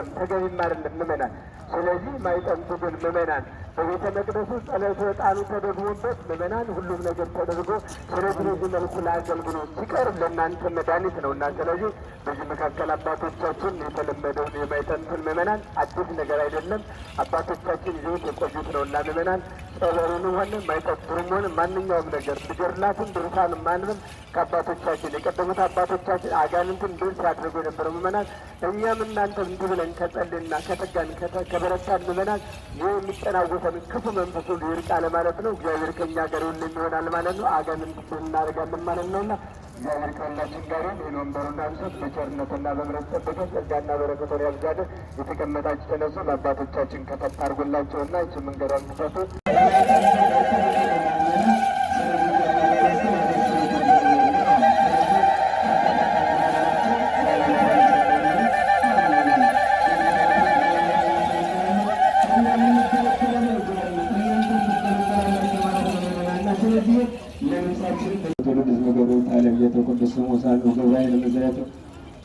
አይደለም፣ ተገቢም አይደለም ምእመናን። ስለዚህ ማይጠንቱ ግን ምእመናን በቤተ መቅደሱ ጸሎተ ዕጣኑ ተደግሞበት ምእመናን ሁሉም ነገር ተደርጎ ስለዚህ በዚህ መልኩ ለአገልግሎት ሲቀርብ ለእናንተ መድኃኒት ነው እና ስለዚህ በዚህ መካከል አባቶቻችን የተለመደውን የማይጠንቱን ምእመናን አዲስ ነገር አይደለም፣ አባቶቻችን ይዘውት የቆዩት ነው እና ምእመናን ጸበሉንም ሆነ ማይጠንቱንም ሆነ ማንኛውም ነገር ገድላትን ድርሳን ማንበብ ከአባቶቻችን የቀደሙት አባቶቻችን አጋንንትን ድል ሲያደርጉ የነበረው ምእመናን እኛም እናንተም እንዲህ ብለን ከጸልና ከተጋን ከበረታን ምእመናን ይህ የሚጠናወተን ክፉ መንፈሱ ይርቃል ማለት ነው። እግዚአብሔር ከእኛ ጋር ሁሉ ይሆናል ማለት ነው። አጋንንት ድል እናደርጋለን ማለት ነው እና እግዚአብሔር ከሁላችን ጋር ይህን ወንበሩና አንሶት በቸርነትና በምሕረት ጠብቀን ጸጋና በረከቱን ያብዛልን። የተቀመጣችሁ ተነሱ። ለአባቶቻችን ከፈት አድርጎላቸውና ይች መንገዷን ክፈቱ።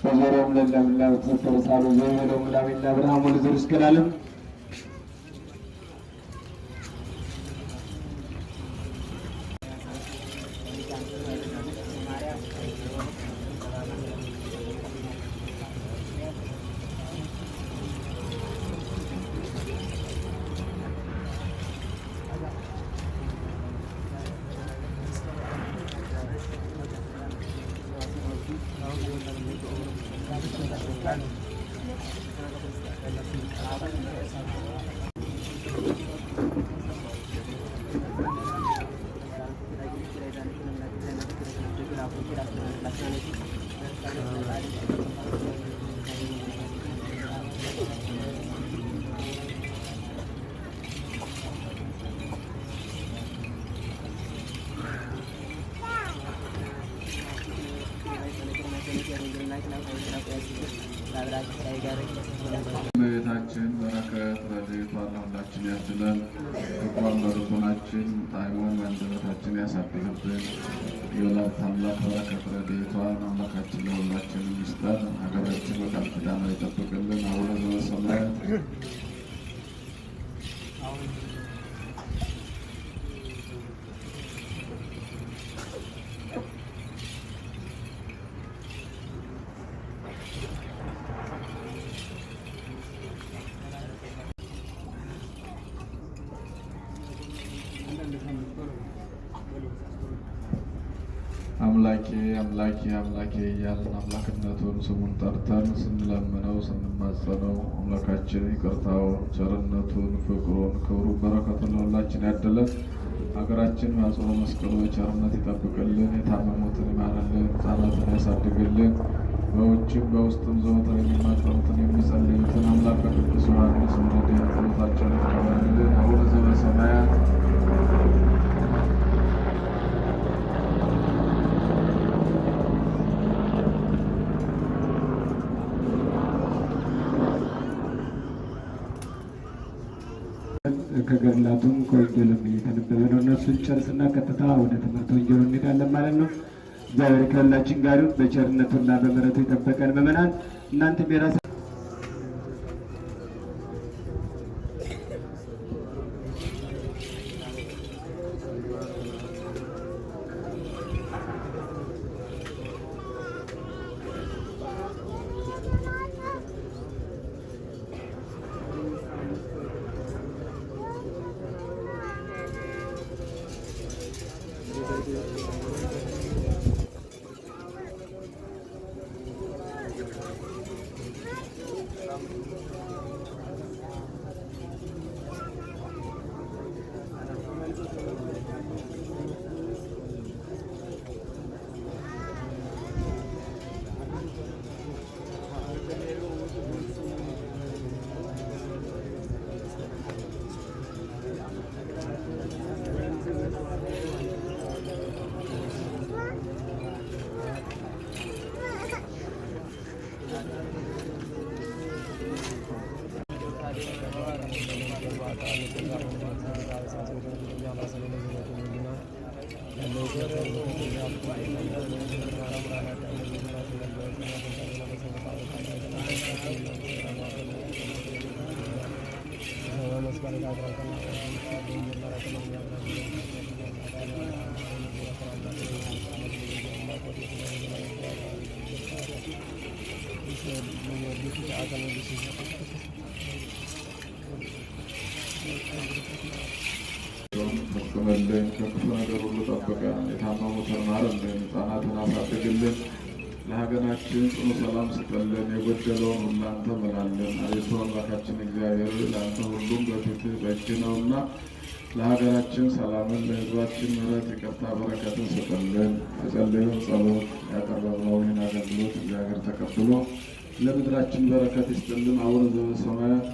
በዞሮም ለለምላ ተሰጠው ሳሉ ዘይመለው ምላሚና ብርሃሙ ለዘር እስከላለም እመቤታችን በረከት ረድኤቷን ለሁላችን ያድለን። ፍቅሯን በልቦናችን ጣዕሙን በአንደበታችን ያሳድርብን። የወላዲተ አምላክ በረከት ረድኤቷን አምላካችን ለሁላችን ይስጠን። ሀገራችን በቃል ኪዳኗ ይጠብቅልን። አቡነ ዘበሰማያት አምላኬ አምላኬ አምላኬ እያልን አምላክነቱን ስሙን ጠርተን ስንለምነው ስንማጸነው አምላካችን ይቅርታውን፣ ቸርነቱን፣ ፍቅሩን፣ ክብሩን፣ በረከቱን ለሁላችን ያድለን። ሀገራችን በአጽበ መስቀሉ በቸርነት ይጠብቅልን። የታመሙትን ይማርልን፣ ሕፃናትን ያሳድግልን። በውጭም በውስጥም ዘወትር የሚማጸኑትን የሚጸልዩትን አምላከ ቅዱስ ዮሐንስ ረድኤት ጸሎታቸውን ይቀበልልን። አቡነ ዘበሰማያት ከገድላቱም ከወንጌልም እየተነበበ ነው። እነሱን ጨርስና ቀጥታ ወደ ትምህርት ወንጌሉ እንሄዳለን ማለት ነው። እግዚአብሔር ከሁላችን ጋር በቸርነቱና በምሕረቱ የጠበቀን ምእመናን እናንተም የራሳ ፈጽምልን፣ ከክፉ ነገር ሁሉ ጠብቀን፣ የታመሙትን ማርልን፣ ሕፃናትን አሳድግልን፣ ለሀገራችን ጽኑ ሰላም ስጠልን፣ የጎደለውን ሁሉ አንተ ምራልን። አቤቱ አምላካችን እግዚአብሔር ለአንተ ሁሉም በፊትህ በእጅ ነውና ለሀገራችን ሰላምን፣ ለሕዝባችን ምሕረት፣ ይቅርታ፣ በረከትን ስጠልን። የጸለዩን ጸሎት ያቀረብነውን አገልግሎት እግዚአብሔር ተቀብሎ ለምድራችን በረከት ይስጥልን። አቡነ ዘበሰማያት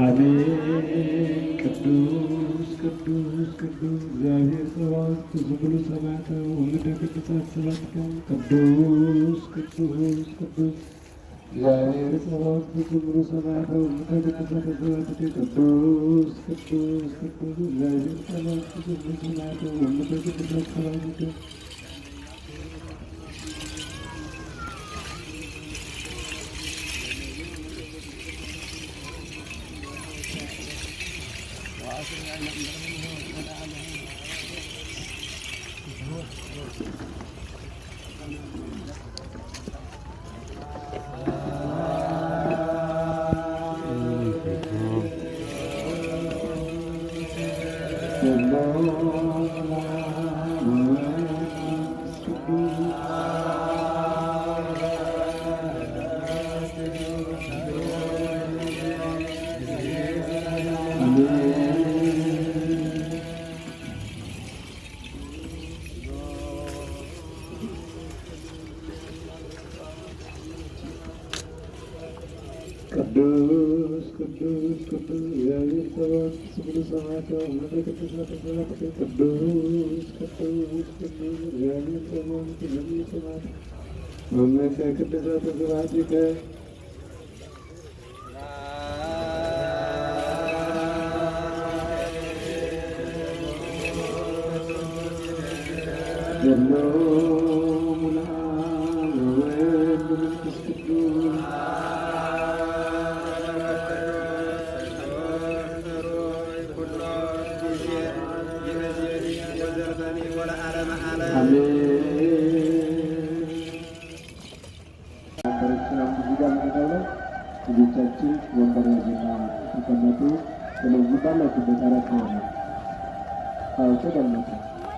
አሜን። ቅዱስ ቅዱስ ቅዱስ እግዚአብሔር ጸባኦት ዝብሉ ሰማያተ ወምድረ ቅዱሳት ሰባትከ ቅዱስ ቅዱስ ቅዱስ እግዚአብሔር ጸባኦት ዝብሉ ሰማያተ ወምድረ ቅዱሳት ሰባትከ ቅዱስ ቅዱስ ቅዱስ እግዚአብሔር ጸባኦት ዝብሉ ሰማያተ ወምድረ ቅዱሳት ሰባትከ ቅዱስ ቅዱስ ቅዱስ እግዚአብሔር ጸባኦት ዝብሉ ሰማያተ ወምድረ ቅዱሳት ሰባትከ ቅዱስ ቅዱስ ቅዱስ እግዚአብሔር ጸባኦት ዝብሉ ሰማያተ ወምድረ ቅዱሳት ሰባትከ ልጆቻችን ወንበር ያዙና ተቀመጡ። ስለዚህ ባላችሁበት አራት ሆነ ተቀመጡ።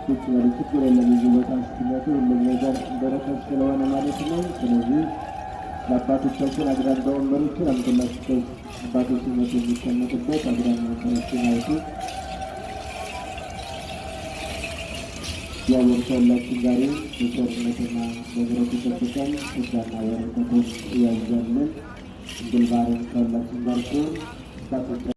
ቁጭ በሉ፣ ችግር የለም። እዚህ ቦታ ስትመጡ ሁሉም ነገር በረከት ስለሆነ ማለት ነው። ስለዚህ ለአባቶቻችን አግዳሚ ወንበሮችን አምጥላችሁ አባቶች ሲመጡ የሚቀመጡበት አግዳሚ ወንበሮችን አይቱ። እግዚአብሔር ከሁላችን ጋር በቸርነትና በምሕረቱ ይጠብቀን፣ ጸጋና በረከቱን ያብዛልን። ድንግል ማርያም ከሁላችን ጋር ሲሆን አባቶቻችን